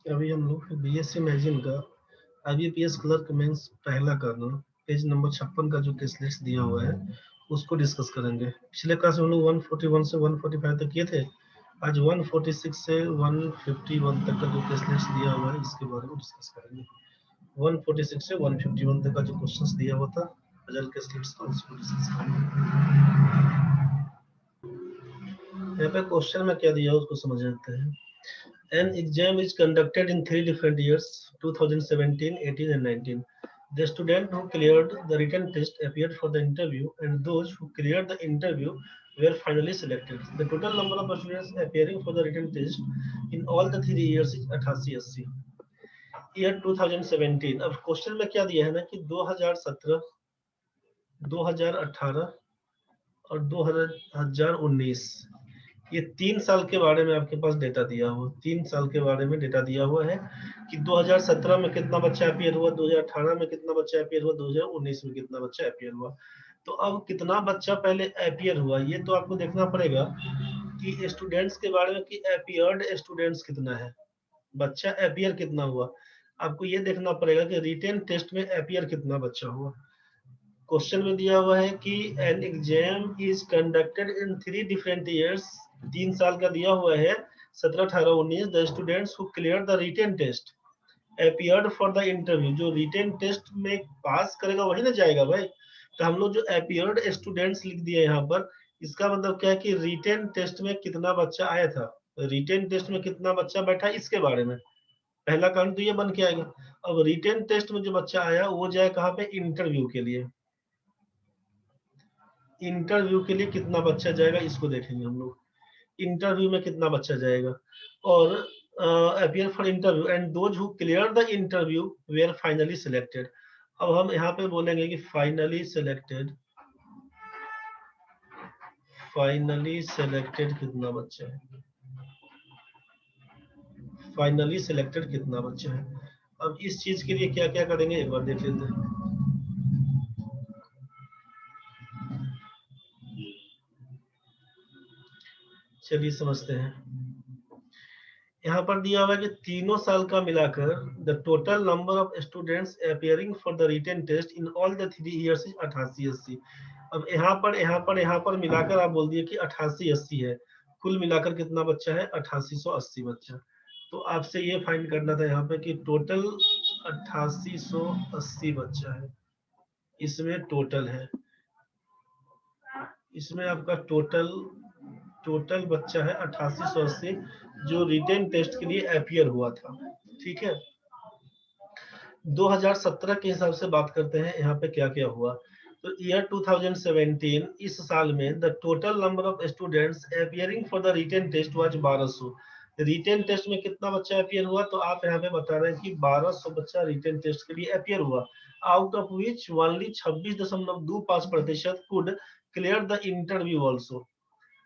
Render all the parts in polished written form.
अभी हम लोग बीएससी मैगजीन का आईबीपीएस क्लर्क मेंस पहला करना पेज नंबर 56 का जो केस लिस्ट दिया हुआ है उसको डिस्कस करेंगे। पिछले क्लास में हम लोग 141 से 145 तक किए थे। आज 146 से 151 तक का जो केस लिस्ट दिया हुआ है इसके बारे में डिस्कस करेंगे। 146 से 151 तक का जो क्वेश्चंस दिया हुआ था पजल केस लिस्ट का उसको डिस्कस करेंगे। यहाँ पे क्वेश्चन में क्या दिया है उसको समझ लेते हैं। An exam is conducted in three different years, 2017, 18, and 19. The student who cleared the written test appeared for the interview, and those who cleared the interview were finally selected. The total number of students appearing for the written test in all the 3 years is 8880. Year 2017. अब question में क्या दिया है ना कि 2017, 2018 और 2019 ये 3 साल के बारे में आपके पास डेटा दिया हुआ, 3 साल के बारे में डेटा दिया हुआ है कि 2017 में कितना बच्चा अपीयर हुआ, 2018 में कितना बच्चा अपीयर हुआ, 2019 में कितना बच्चा अपीयर हुआ। तो अब कितना बच्चा पहले अपीयर हुआ ये तो आपको देखना पड़ेगा कि स्टूडेंट्स के बारे में कि अपीयर्ड स्टूडेंट्स कितना है, बच्चा अपीयर कितना हुआ। आपको ये देखना पड़ेगा कि रिटेन टेस्ट में अपीयर कितना बच्चा हुआ। क्वेश्चन में दिया हुआ है कि an exam is conducted in 3 different years, 3 साल का दिया हुआ है 17, 18, 19। The students who clear the written test appeared for the interview, जो रिटेन टेस्ट में पास करेगा वही ना जाएगा भाई। तो हम लोग जो अपीयर्ड स्टूडेंट्स लिख दिए यहाँ पर, इसका मतलब क्या है कि रिटेन टेस्ट में कितना बच्चा आया था, रिटेन टेस्ट में कितना बच्चा बैठा इसके बारे में पहला कारण तो ये बन के आएगा। अब रिटेन टेस्ट में जो बच्चा आया वो जाए कहाँ पे, इंटरव्यू के लिए। इंटरव्यू के लिए कितना बच्चा जाएगा इसको देखेंगे हम लोग, इंटरव्यू में कितना बच्चा जाएगा। और appear for interview and those who clear the interview were finally selected. अब हम यहाँ पे बोलेंगे कि फाइनली सिलेक्टेड, फाइनली सिलेक्टेड कितना बच्चा है, फाइनली सिलेक्टेड कितना बच्चा है। अब इस चीज के लिए क्या क्या करेंगे एक बार देख लेते हैं। चलिए समझते हैं। यहाँ पर दिया हुआ है कि तीनों साल का मिलाकर the total number of students appearing for the written test in all the 3 years is 8880। अब यहाँ पर मिलाकर आप बोल दिए कि 8880 है, कुल मिलाकर कितना बच्चा है, 8880 बच्चा। तो आपसे ये फाइंड करना था यहाँ पे कि टोटल 8880 बच्चा है, इसमें टोटल है, इसमें आपका टोटल टोटल बच्चा है 8880 जो रिटेन टेस्ट के लिए अपियर हुआ था। ठीक है, 2017 के हिसाब से बात करते हैं यहाँ पे क्या क्या हुआ। तो ईयर 2017, इस साल में the total number of students appearing for the written test was 1200। Written test में कितना बच्चा अपियर हुआ, तो आप यहाँ पे बता रहे हैं कि 1200 बच्चा रिटेन टेस्ट के लिए अपियर हुआ। Out of which only 26.25% could clear the interview also.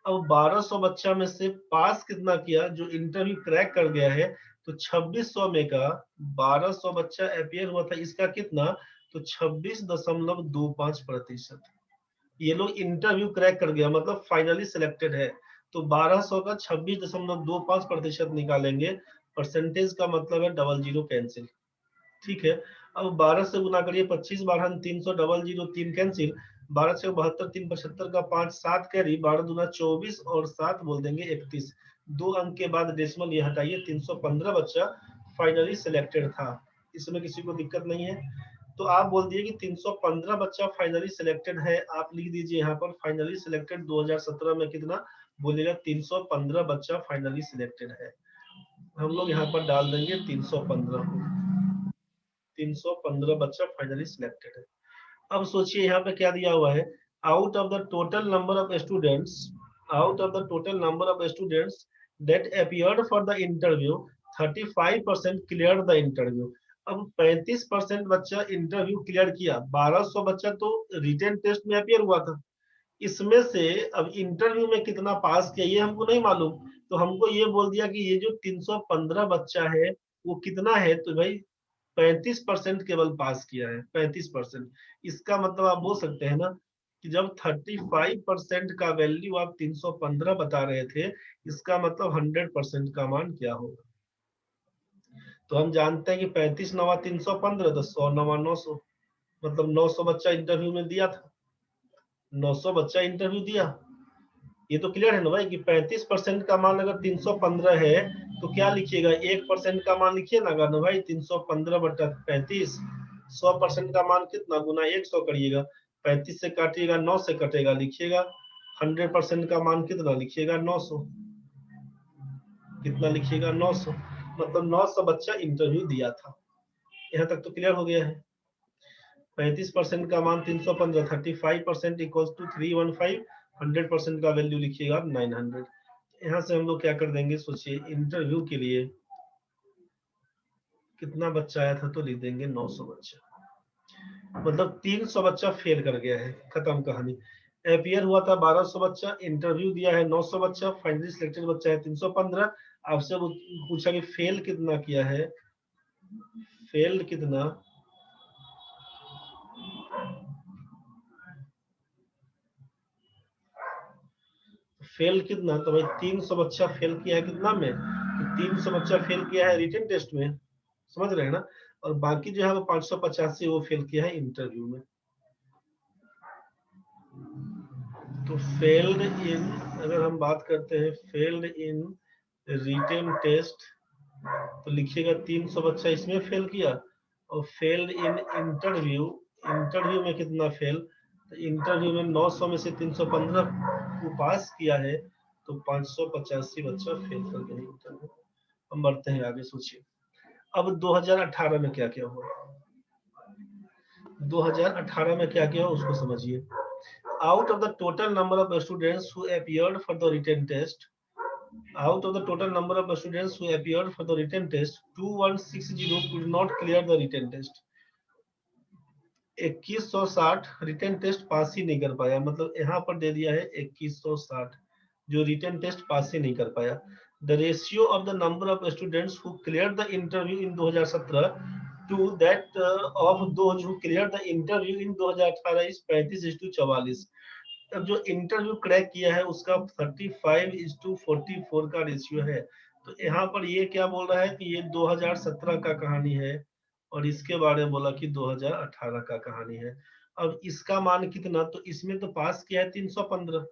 अब 1200 बच्चा में से पास कितना किया, जो इंटरव्यू क्रैक कर गया है। तो 2600 में का 1200 बच्चा अपियर हुआ था, इसका कितना, तो 26.25%। ये लोग इंटरव्यू क्रैक कर गया मतलब फाइनली सिलेक्टेड है। तो 1200 का 26.25% निकालेंगे, परसेंटेज का मतलब है डबल जीरो कैंसिल। ठीक है, अब 12 से गुना करिए, 25 12 300, डबल जीरो 3 कैंसिल, 12 से 72 3 75 का 5 7 कैरी, 12 दूना 24 और 7 बोल देंगे 31। 2 अंक के बाद डेसिमल ये हटाइए, 315 बच्चा फाइनली सिलेक्टेड था। इसमें किसी को दिक्कत नहीं है। तो आप बोल दिए कि 315 बच्चा फाइनली सिलेक्टेड है। आप लिख दीजिए यहाँ पर फाइनली सिलेक्टेड 2017 में कितना, बोलिएगा 315 बच्चा फाइनली सिलेक्टेड है। हम लोग यहाँ पर डाल देंगे 315 को, 315 बच्चा फाइनली सिलेक्टेड है। अब सोचिए यहाँ पे क्या दिया हुआ है, out of the total number of students, out of the total number of students that appeared for the interview 35% clear the interview. अब 35% बच्चा इंटरव्यू क्लियर किया, 1200 बच्चा तो रिटेन टेस्ट में अपीयर हुआ था। इसमें से अब इंटरव्यू में कितना पास किया ये हमको नहीं मालूम, तो हमको ये बोल दिया कि ये जो 315 बच्चा है वो कितना है, तो भाई 35% केवल पास किया है, 35%। इसका मतलब आप बोल सकते हैं ना कि जब 35% का वैल्यू आप 315 बता रहे थे, इसका मतलब 100% का मान क्या होगा। तो हम जानते हैं कि 35 नवा 315, तो 100 नवा 900, मतलब 900 बच्चा इंटरव्यू में दिया था, 900 बच्चा इंटरव्यू दिया। ये तो क्लियर है ना भाई कि 35% का मान अगर 315 है तो क्या लिखिएगा, 1% का मान लिखिए ना अगर ना भाई 315 बटा 35, 100% का मान कितना गुना 100 करिएगा, 35 से काटिएगा 9 से कटेगा, लिखिएगा 100% का मान कितना लिखिएगा 900, कितना लिखिएगा 900, मतलब 900 बच्चा इंटरव्यू दिया था। यहाँ तक तो क्लियर हो गया है। 35% का मान 315, 35% इक्वल्स टू 315, 100% का वैल्यू लिखिएगा 900। यहाँ से हम लोग क्या कर देंगे, सोचिए इंटरव्यू के लिए कितना बच्चा आया था, तो लिख देंगे 900 बच्चा, मतलब 300 बच्चा फेल कर गया है, खत्म कहानी। अपियर हुआ था 1200 बच्चा, इंटरव्यू दिया है 900 बच्चा, फाइनली सिलेक्टेड बच्चा है 315। आपसे पूछा कि फेल कितना किया है, फेल कितना, फेल कितना, तो भाई 300 बच्चा फेल किया है कितना में, कि 300 बच्चा फेल किया है रिटन टेस्ट में, समझ रहे हैं ना, और बाकी जो है वो 585 वो फेल किया है इंटरव्यू में। तो फेल्ड इन, अगर हम बात करते हैं फेल्ड इन रिटन टेस्ट, तो लिखिएगा 300 बच्चा इसमें फेल किया, और फेल्ड इन इंटरव्यू, इंटरव्यू में कितना फेल, तो इंटरव्यू में 900 में से 315 को पास किया है, तो 585 बच्चा फेल कर गया इंटरव्यू। हम बढ़ते हैं आगे, सोचिए अब 2018 में क्या क्या हुआ, 2018 में क्या क्या हुआ उसको समझिए। Out of the total number of students who appeared for the written test, out of the total number of students who appeared for the written test, 2160 could not clear the written test. 2160 written test pass ही नहीं कर पाया, मतलब यहाँ पर दे दिया है 2160 जो रिटन टेस्ट पास ही नहीं कर पाया। The ratio of the number of students who clear the interview in 2017 to that of those who clear the interview in 2018 is 35:44। अब जो इंटरव्यू क्रैक किया है उसका 35:44 का रेशियो है। तो यहाँ पर ये क्या बोल रहा है कि ये 2017 का कहानी है, और इसके बारे में बोला कि 2018 का कहानी है। अब इसका मान कितना, तो इसमें तो पास किया है 315,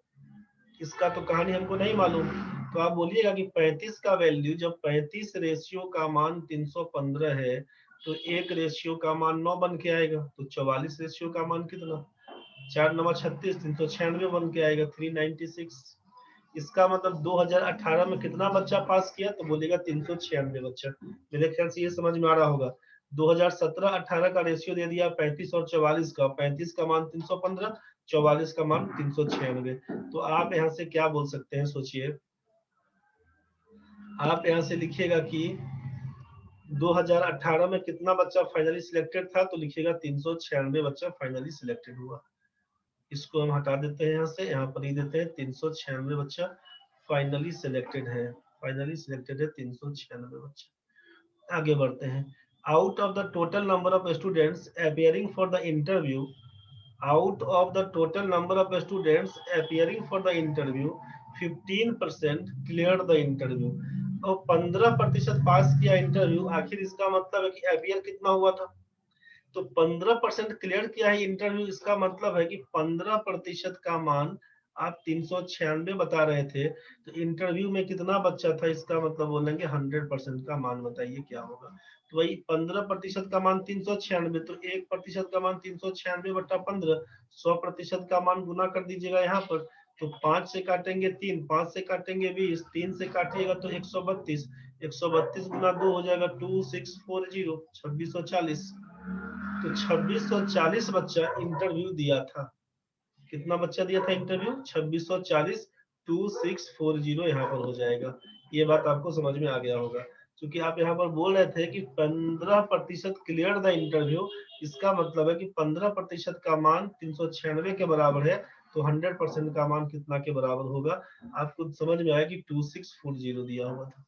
इसका तो कहानी हमको नहीं मालूम। तो आप बोलिएगा कि 35 का वैल्यू, जब 35 रेशियो का मान 315 है तो एक रेशियो का मान 9 बन के आएगा, तो 44 रेशियो का मान कितना, 4 9 36, 396 बन के आएगा 396। इसका मतलब 2018 में कितना बच्चा पास किया, तो बोलेगा 396 बच्चा। मेरे ख्याल से ये समझ में आ रहा होगा। 2017-18 का रेशियो दे दिया 35 और 44 का, 35 का मान 315, 44 का मान 396। तो आप यहाँ से क्या बोल सकते हैं, सोचिए आप यहाँ से लिखिएगा कि 2018 में कितना बच्चा फाइनली सिलेक्टेड था, तो लिखिएगा 396 बच्चा फाइनली सिलेक्टेड हुआ। इसको हम हटा देते हैं यहाँ से, यहाँ पर ही देते हैं 396 बच्चा फाइनली सिलेक्टेड है, फाइनली सिलेक्टेड है 396 बच्चा। आगे बढ़ते हैं। Out of the total number of students appearing for the interview, out of the total number of students appearing for the interview 15% clear the interview, और 15% पास किया इंटरव्यू। आखिर इसका मतलब है कि अपियर कितना हुआ था, तो 15% क्लियर किया है इंटरव्यू, इसका मतलब है कि 15% का मान आप 396 बता रहे थे, तो इंटरव्यू में कितना बच्चा था, इसका मतलब बोलेंगे 100% का मान बताइए क्या होगा। तो वही 15% का मान 396, तो 1% का मान 396 बटा 15, 100% का मान गुना कर दीजिएगा यहाँ पर। तो 5 से काटेंगे 3, 5 से काटेंगे 20, 3 से काटिएगा तो 132, 132 गुना 2 हो जाएगा 2640, 2640। तो 2640 बच्चा इंटरव्यू दिया था। कितना बच्चा दिया था इंटरव्यू, 2640, 2640 यहाँ पर हो जाएगा। ये बात आपको समझ में आ गया होगा, क्योंकि आप यहाँ पर बोल रहे थे कि 15% क्लियर द इंटरव्यू, इसका मतलब है कि 15% का मान 396 के बराबर है, तो 100% का मान कितना के बराबर होगा, आपको समझ में आया कि 2640 दिया हुआ था।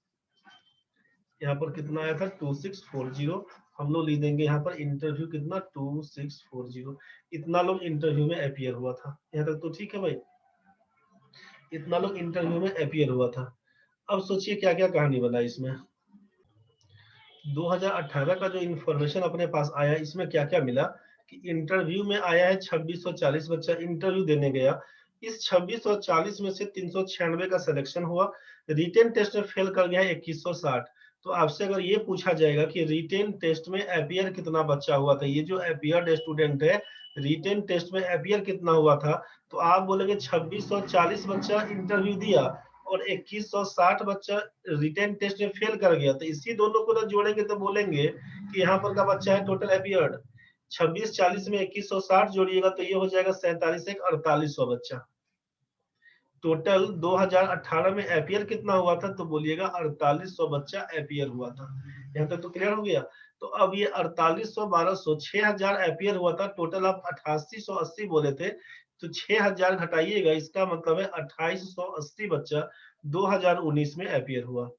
यहाँ पर कितना आया था 2640, हम लोग लिख देंगे यहाँ पर इंटरव्यू कितना 2640, इतना लोग इंटरव्यू में अपियर हुआ था। यहाँ तक तो ठीक है भाई, इतना लोग इंटरव्यू में अपियर हुआ था। अब सोचिए क्या क्या कहानी बना इसमें। 2018 का जो इंफॉर्मेशन अपने पास आया, इसमें क्या क्या मिला कि इंटरव्यू में आया है 2640 बच्चा इंटरव्यू देने गया। इस 2640 में से 396 का सिलेक्शन हुआ। रिटेन टेस्ट में फेल कर गया है 2160। तो आपसे अगर ये पूछा जाएगा कि रिटेन टेस्ट में अपीयर कितना बच्चा हुआ था, ये जो अपीयर्ड स्टूडेंट है रिटेन टेस्ट में अपीयर कितना हुआ था, तो आप बोलेंगे 2640 बच्चा इंटरव्यू दिया और 2160 बच्चा रिटेन टेस्ट में फेल कर गया। तो इसी दोनों को ना जोड़ेंगे तो बोलेंगे कि यहाँ पर का बच्चा है टोटल अपीयर्ड। 2640 में 2160 जोड़िएगा तो ये हो जाएगा 47 एक 4800 बच्चा। टोटल 2018 में अपीयर कितना हुआ था, तो बोलिएगा 4800 बच्चा अपीयर हुआ था। यहाँ तक तो क्लियर हो गया। तो अब ये 4800 1200 6000 अपीयर हुआ था। टोटल आप 8880 बोले थे, तो 6000 घटाइएगा, इसका मतलब है 2880 बच्चा 2019 में अपीयर हुआ।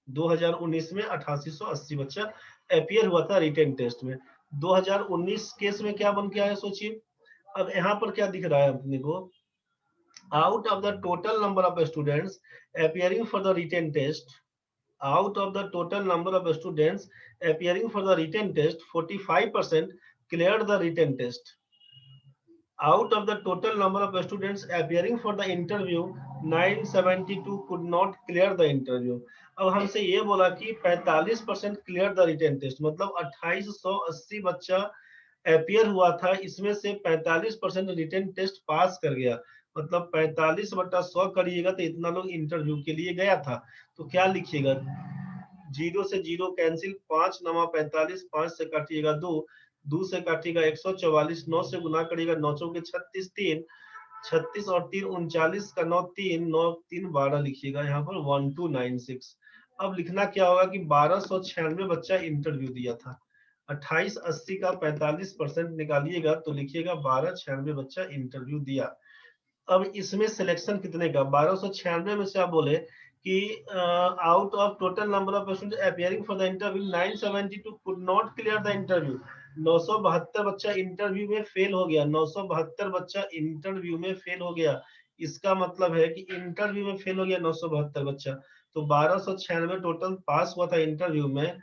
2019 में 8880 बच्चा अपीयर हुआ था रिटेन टेस्ट में। 2019 केस में क्या बन के आया सोचिए। अब यहाँ पर क्या दिख रहा है अपने को, out of the total number of students appearing for the written test, out of the total number of students appearing for the written test, 45% cleared the written test. Out of the total number of students appearing for the interview, 972 could not clear the interview. अब हमसे ये बोला कि 45% clear the written test, मतलब 2880 बच्चा appear हुआ था, इसमें से 45% रिटेन टेस्ट पास कर गया। मतलब 45/100 करिएगा तो इतना लोग इंटरव्यू के लिए गया था। तो क्या लिखिएगा, 0 से 0 कैंसिल, 5 9 45, 5 से काटिएगा 2, 2 से काटिएगा 144, 9 से गुना करिएगा 9 चौके 36, 3 36 और 3 39 का 9 3 9 3 12 लिखिएगा यहाँ पर 1296। अब लिखना क्या होगा कि 1296 बच्चा इंटरव्यू दिया था। 2880 का 45% निकालिएगा तो लिखिएगा 1296 बच्चा इंटरव्यू दिया। अब इसमें सिलेक्शन कितने का, 1296 में से आप बोले कि out of total number of student appearing for the interview 972 could not clear the interview. 972 बच्चा इंटरव्यू में फेल हो गया। 972 बच्चा इंटरव्यू में फेल हो गया। इसका मतलब है कि इंटरव्यू में फेल हो गया 972 बच्चा। तो 1296 टोटल पास हुआ था इंटरव्यू में,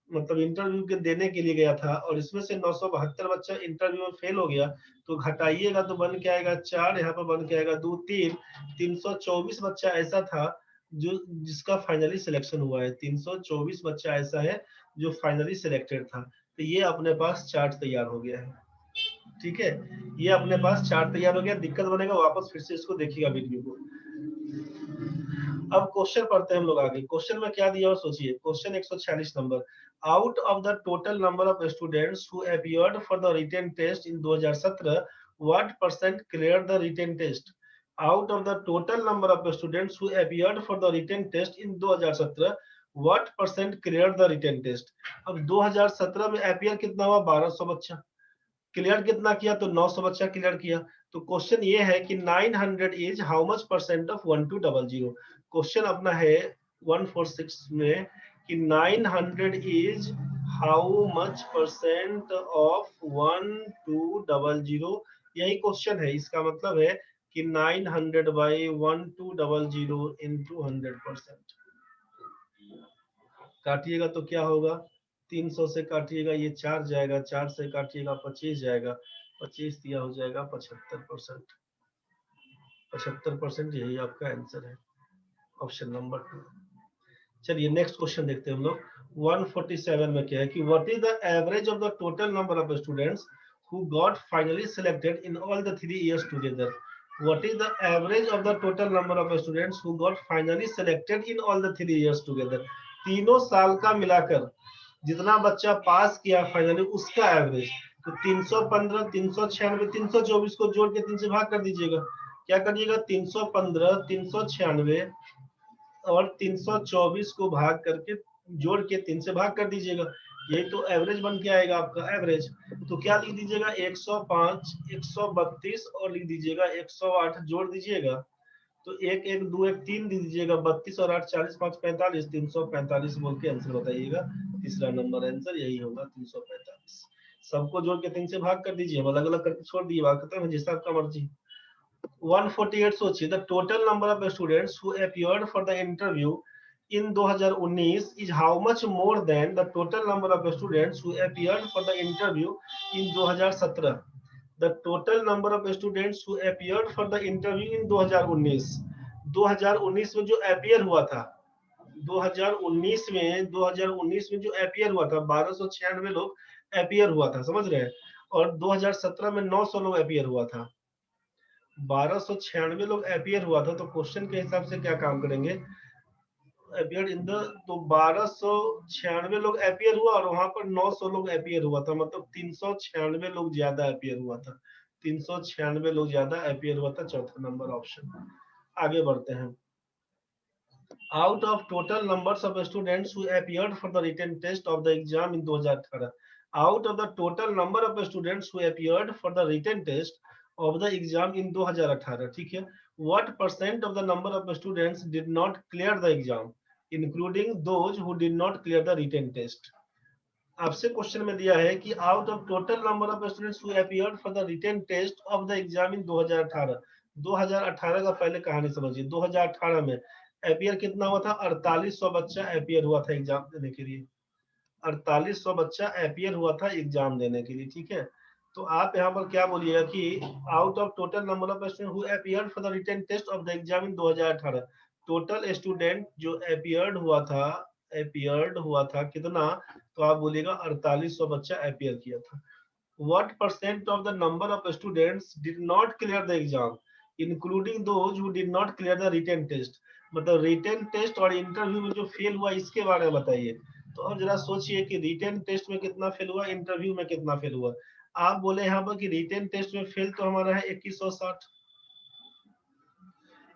मतलब इंटरव्यू के देने के लिए गया था, और इसमें से 972 बच्चा इंटरव्यू में फेल हो गया। तो घटाइएगा तो बन के आएगा 4, यहाँ पर बन के आएगा 2 3, 324 बच्चा ऐसा था जो जिसका फाइनली सिलेक्शन हुआ है। 324 बच्चा ऐसा है जो फाइनली सिलेक्टेड था। तो ये अपने पास चार्ट तैयार हो गया है। ठीक है, ये अपने पास चार्ट तैयार हो गया। दिक्कत बनेगा वापस फिर से इसको देखिएगा वीडियो को। अब क्वेश्चन पढ़ते हैं हम लोग आगे। क्वेश्चन में क्या दिया और सोचिए। क्वेश्चन 146 नंबर, out of the total number of students who appeared for the written test in 2017 what percent cleared the written test. Out of the total number of students who appeared for the written test in 2017 what percent cleared the written test. अब 2017 में appear कितना हुआ, 1200 बच्चा। Clear कितना किया, तो 900 बच्चा clear किया। तो क्वेश्चन ये है कि 900 is how much percent of 1200। Question अपना है 146 में कि 900 is how much percent of 1200। यही क्वेश्चन है। इसका मतलब है कि 900 बाई 1200 इंटू 100%। काटिएगा तो क्या होगा, 300 से काटिएगा ये 4 जाएगा, 4 से काटिएगा 25 जाएगा, 25 दिया हो जाएगा 75%। 75% यही आपका आंसर है, ऑप्शन नंबर 2। चलिए नेक्स्ट क्वेश्चन देखते हैं हम लोग। 147 में क्या है कि what is the average of the total number of students who got finally selected in all the 3 years together. What is the average of the total number of students who got finally selected in all the 3 years together. तीनों साल का मिलाकर जितना बच्चा पास किया finally उसका average. तो 315 396 324 को जोड़ के 3 से भाग कर दीजिएगा। क्या करिएगा, 315 396 और 324 को भाग करके जोड़ के 3 से भाग कर दीजिएगा। यही तो एवरेज बन के आएगा आपका एवरेज। तो क्या लिख दीजिएगा, 105 132 और लिख दीजिएगा 108 जोड़ दीजिएगा। तो 1 1 2 1 3 दे दीजिएगा, 32 और 8 40 5 45 345 बोल के आंसर बताइएगा। तीसरा नंबर आंसर यही होगा 345। सबको जोड़ के 3 से भाग कर दीजिए, अलग अलग करके छोड़ दिए, बात खत्म है, जैसा आपका मर्जी। 148 सोचिए, the total number of students who appeared for the interview in 2019 is how much more than the total number of students who appeared for the interview in 2017. The total number of students who appeared for the interview in 2019, 2019 में जो appear हुआ था, 2019 में जो appear हुआ था 1296 लोग appear हुआ था, समझ रहे हैं, और 2017 में 900 लोग appear हुआ था, 1296 लोग appear हुआ था, तो क्वेश्चन के हिसाब से क्या काम करेंगे, अपीयर इन द, तो 1296 लोग अपीयर हुआ और वहां पर 900 लोग अपीयर हुआ था, मतलब 396 लोग ज्यादा अपीयर हुआ था, 396 लोग ज्यादा अपीयर हुआ था, चौथा नंबर ऑप्शन। आगे बढ़ते हैं। Out of total numbers of students who appeared for the written test of the exam in 2018, out of the total number of students who appeared for the written test of the exam in 2018, ठीक है, what percent of the number of students did not clear the exam including those who did not clear the written test। आपसे question में दिया है कि out of total number of students who appeared for the written test of the exam in 2018, 2018 का पहले कहानी समझिए। 2018 में अपीयर कितना हुआ था, 4800 बच्चा अपीयर हुआ था एग्जाम देने के लिए, 4800 बच्चा अपीयर हुआ था एग्जाम देने के लिए, ठीक है। तो आप यहाँ पर क्या बोलिएगा कि out of total number of student who appeared for the written test of the exam in 2018, total student जो अपीयर्ड हुआ था कितना, तो आप बोलिएगा 4800 बच्चा अपीयर किया था। What percent of the number of students did not clear the exam, including those who did not clear the written test? मतलब रिटेन टेस्ट और इंटरव्यू में जो फेल हुआ इसके बारे में बताइए। तो अब जरा सोचिए कि रिटेन टेस्ट में कितना फेल हुआ, इंटरव्यू में कितना फेल हुआ। आप बोले यहाँ पर कि रिटेन टेस्ट में फेल तो हमारा है 2160,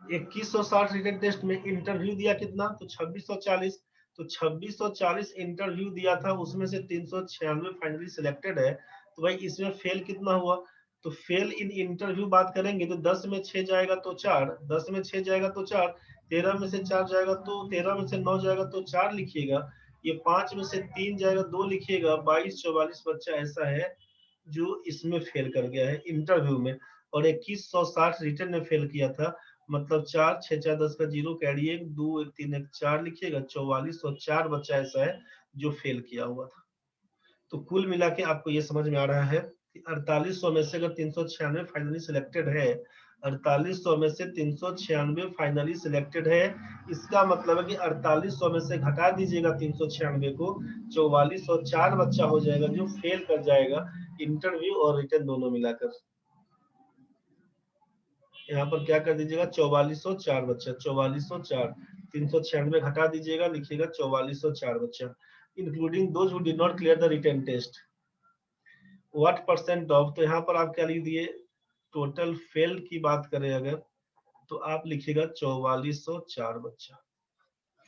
2160 रिटन टेस्ट में, इंटरव्यू दिया कितना, तो 2640, तो 2640 इंटरव्यू दिया था, उसमें से 396 फाइनली सिलेक्टेड है, तो भाई इसमें फेल कितना हुआ, तो फेल इन इंटरव्यू बात करेंगे तो 10 में 6 जाएगा तो 4, 10 में 6 जाएगा तो 4, 13 में से 4 जाएगा तो 13 में से 9 जाएगा तो 4 लिखिएगा, ये 5 में से 3 जाएगा 2 लिखिएगा, 22 44 बच्चा ऐसा है जो इसमें फेल कर गया है इंटरव्यू में, और 2160 रिटर्न में फेल किया था, मतलब 4 6 4 10 का जीरो कैरी 1 2 1 3 1 4 लिखिएगा, 4404 बच्चा ऐसा है जो फेल किया हुआ था। तो कुल मिला के आपको ये समझ में आ रहा है कि 4800 में से अगर 396 फाइनली सिलेक्टेड है, 4800 में से 396 फाइनली सिलेक्टेड है, इसका मतलब है कि 4800 में से घटा दीजिएगा 396 को, 4404 बच्चा हो जाएगा जो फेल कर जाएगा इंटरव्यू और रिटर्न दोनों मिलाकर। यहाँ पर क्या कर दीजिएगा, 4404 बच्चा, 4404, 396 घटा दीजिएगा, लिखिएगा 4404 बच्चा, including those who did not clear the written test. What percent of, तो यहाँ पर आप क्या लिख दिए, टोटल फेल की बात करें अगर, तो आप लिखिएगा 4404 बच्चा,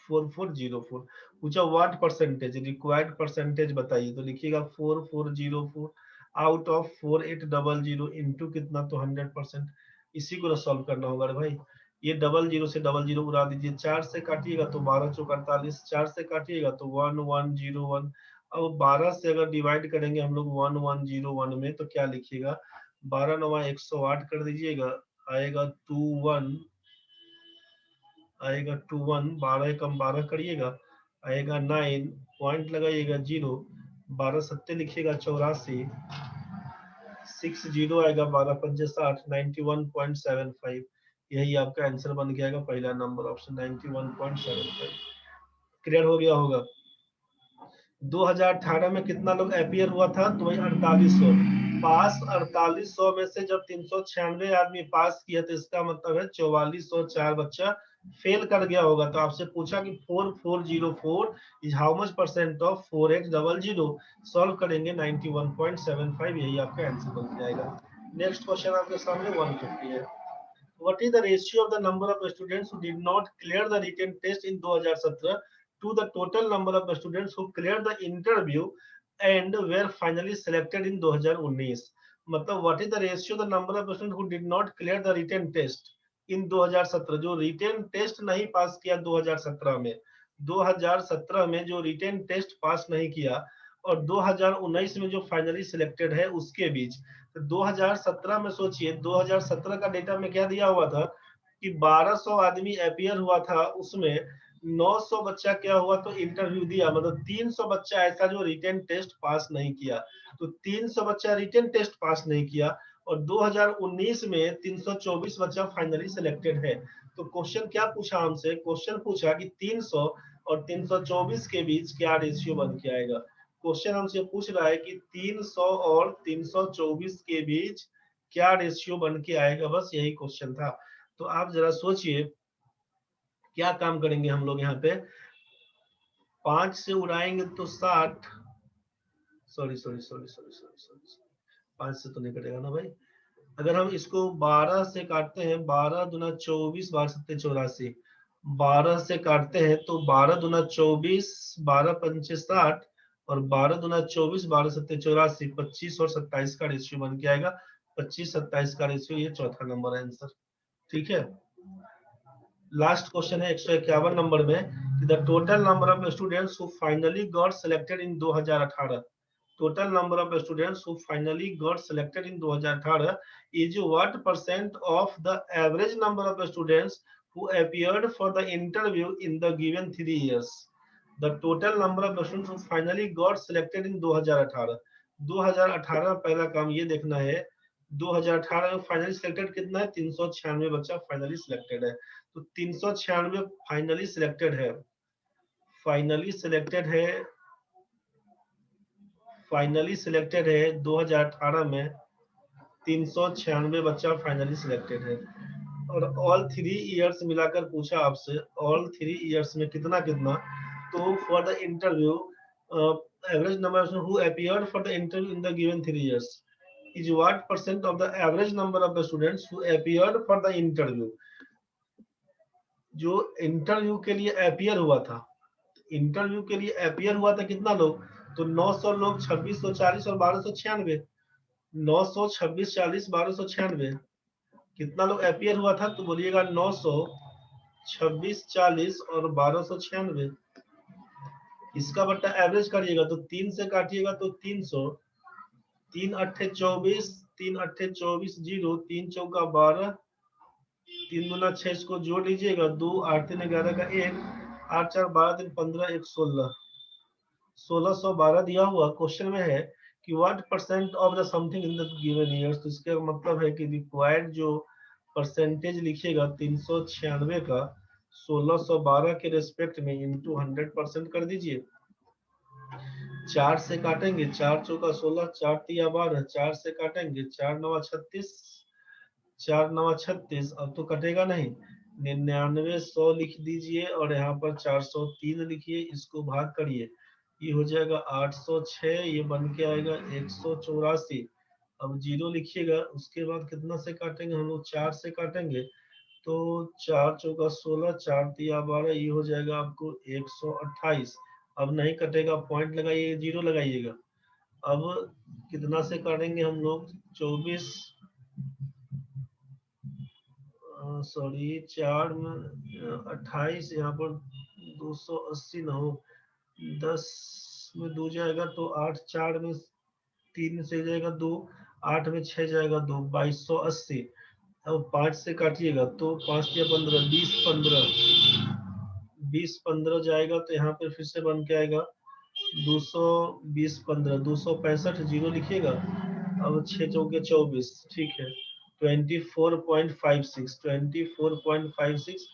4404। पूछा व्हाट परसेंटेज, रिक्वायर्ड परसेंटेज बताइए, तो लिखिएगा 4404 आउट ऑफ 4800 इंटू कितना, तो 100%। इसी को सॉल्व करना होगा रे भाई। ये 00 से 00 उड़ा दीजिए, 4 से काटिएगा तो 12 चौक 48, 4 से काटिएगा तो 1101। अब 12 से अगर डिवाइड करेंगे हम लोग 1101 में, तो क्या लिखिएगा, 12 9 108 कर दीजिएगा, आएगा 21, आएगा 21, 12 कम 12 करिएगा, आएगा 9, पॉइंट लगाइएगा 0, 12 सत्ते लिखिएगा 84, 60 आएगा, 12 पंजे 60, 91.75। यही आपका आंसर बन गया, पहला नंबर ऑप्शन 91.75। क्लियर हो गया होगा। 2018 में कितना लोग अपीयर हुआ था, तो वही 4800 पास, 4800 में से जब 396 आदमी पास किया तो इसका मतलब है 4404 बच्चा फेल कर गया होगा। तो आपसे पूछा कि 4404 is how much percent of 4800, solve करेंगे 91.75, यही आपका आंसर बन जाएगा। नेक्स्ट क्वेश्चन आपके सामने 150 है। What is the ratio of the number of students who did not clear the written test in 2017 to the total number of students who cleared the interview and were finally selected in 2019? मतलब what is the ratio of the number of students who did not clear the written test in 2017, जो written test नहीं पास किया 2017 में, 2017 में जो written test pass नहीं किया और 2019 में जो फाइनली सिलेक्टेड है उसके बीच। तो 2017 में सोचिए, 2017 का डेटा में क्या दिया हुआ था कि 1200 आदमी अपीयर हुआ था, उसमें 900 बच्चा क्या हुआ तो इंटरव्यू दिया, मतलब 300 बच्चा ऐसा जो रिटेन टेस्ट पास नहीं किया। तो 300 बच्चा रिटेन टेस्ट पास नहीं किया और 2019 में 324 बच्चा फाइनली सिलेक्टेड है। तो क्वेश्चन क्या पूछा हमसे, क्वेश्चन पूछा कि 300 और 324 के बीच क्या रेशियो बन के आएगा। क्वेश्चन हमसे पूछ रहा है कि 300 और 324 के बीच क्या रेशियो बन के आएगा, बस यही क्वेश्चन था। तो आप जरा सोचिए क्या काम करेंगे हम लोग यहाँ पे। 5 से उड़ाएंगे तो 60, sorry sorry sorry sorry sorry sorry, 5 से तो नहीं कटेगा ना भाई। अगर हम इसको 12 से काटते हैं, 12 दूना 24, 12 सत्ते 84, 12 से काटते हैं तो 12 दूना 24, 12 पंचे 60 और 12 दूना 24, 12 सत्ते 84, 25 और 27 का रेशियो बन के आएगा। 25 27 का रेशियो, ये चौथा नंबर है आंसर। ठीक है, लास्ट क्वेश्चन है 151 नंबर में कि the total number of students who finally got selected in 2018, total number of students who finally got selected in 2018 is what percent of the average number of students who appeared for the interview in the given 3 years. The total number of students who finally got selected in 2018, 2018 पहला काम ये देखना है 2018 में finally selected कितना है, 396 बच्चा finally selected है। तो 396 फाइनली सिलेक्टेड है, फाइनली सिलेक्टेड है, फाइनली सिलेक्टेड है 2018 में 396 बच्चा फाइनली सिलेक्टेड है। और ऑल 3 इयर्स मिलाकर पूछा आपसे, ऑल 3 इयर्स में कितना कितना, तो for the interview average number who appeared for the interview in the given 3 years is what percent of the average number of the students who appeared for the interview. जो interview के लिए appear हुआ था, interview के लिए appear हुआ था कितना लोग, तो 900 लोग, 2640 और 1296, 900 26 40 1296, कितना लोग अपीयर हुआ था तो बोलिएगा 900 26 40 और 1296। इसका बट्टा एवरेज करिएगा तो 3 से काटिएगा तो 300, 3 अट्ठे 24, 3 अट्ठे 24 0, 3 चौका 12, 3 दूना 6 इसको जोड़ लीजिएगा, 2 8 3 11 का 1, 8 4 12 3 15 1 16, 1612 दिया हुआ क्वेश्चन में है कि what percent of the something in the given years. तो इसका मतलब है कि रिक्वायर्ड जो परसेंटेज लिखिएगा 396 का 1612 के रेस्पेक्ट में इंटू 100% कर दीजिए। 4 से काटेंगे, 4 चौका 16, 4 तिया 12, 4 से काटेंगे, 4 नवा 36, 4 नवा 36, अब तो कटेगा नहीं, 99 100 लिख दीजिए और यहाँ पर 403 लिखिए, इसको भाग करिए, ये हो जाएगा 806, ये बन के आएगा 184। अब जीरो लिखिएगा, उसके बाद कितना से काटेंगे हम लोग, 4 से काटेंगे तो 4 चौका 16, 4 तिया 12, ये हो जाएगा आपको 128। अब नहीं कटेगा, पॉइंट लगाइए, जीरो लगाइएगा। अब कितना से काटेंगे हम लोग, 24, सॉरी 4 में 28, यहाँ पर 280 ना हो, 10 में 2 जाएगा तो 8, 4 में 3 से जाएगा 2, 8 में 6 जाएगा 2, 2280। अब 5 से काटिएगा तो 5 या 15, 20 15, 20 15 जाएगा तो यहाँ पे फिर से बन के आएगा 220 15, 265, जीरो लिखिएगा। अब 6 चौके 24, ठीक है, 24.56, 24.56,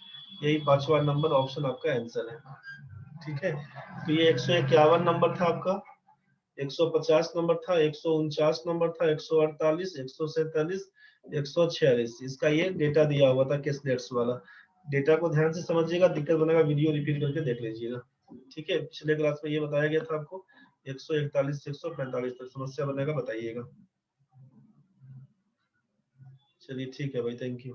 यही पांचवा नंबर ऑप्शन आपका आंसर है। ठीक है, तो ये 151 नंबर था आपका, 150 नंबर था, 149 नंबर था, 148, 147, 146, इसका ये डेटा दिया हुआ था केस डेट्स वाला। डेटा को ध्यान से समझिएगा, दिक्कत बनेगा वीडियो रिपीट करके देख लीजिएगा। ठीक है, पिछले क्लास में ये बताया गया था आपको, 141 से 145 तक समस्या बनेगा, बताइएगा। चलिए ठीक है भाई, थैंक यू।